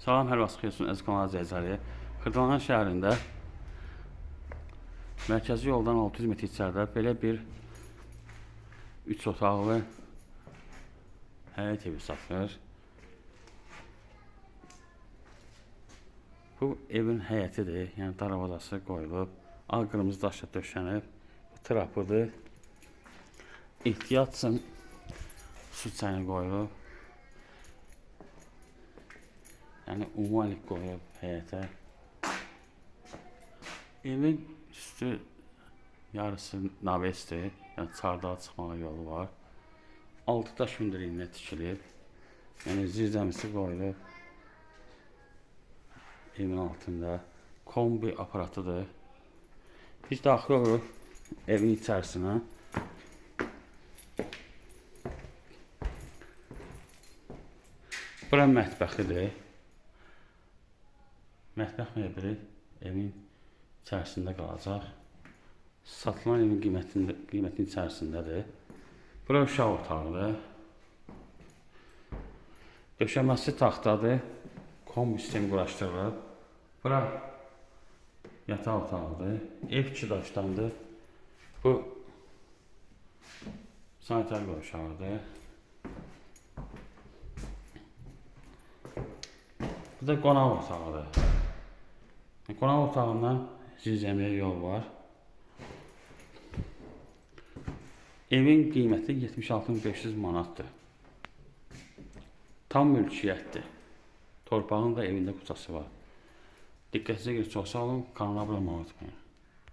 Salam, hər vaxt xeyirsin, əziz kanal izləyiciləri. Xırdalan şəhərində mərkəzi yoldan 600 metr içəridə belə bir 3 otaqlı həyət evi satılır. Bu evin həyətidir, yəni darvazası qoyulub, ağ qırmızı daşla döşənib, bu trapıdır. Ehtiyat üçün su çayını qoyulub. Yəni ümumalik qoyulub həyətə. Evin üstü yarısı navesdir, yəni çardağa çıxmağa yolu var. 6 daş hündürlüyünə tikilib, yəni zirzəmisi qoyulub. Evin altında kombi aparatıdır. Biz daxil oluruq evin içərisinə. Bura mətbəxidir. Mətbəx mebeli evin içərisində qalacaq. Satılan evin qiymətinin içərisindədir. Bura uşaq otağıdır. Döşəməsi taxtadır. Kombi sistemi quraşdırılıb. Bura yataq otağıdır. Ev 2 daşdandır. Bu sanitar qovşağıdır. Bu da qonaq otağıdır. Qonaq otağından zirzəmiyə yol var. Evin qiyməti 76.500 manatdır. Tam mülkiyyətdir. Torpağın da evində kucası var. Diqqətinizə görə çox sağ olun. Kanala abunə olmayı unutmayın.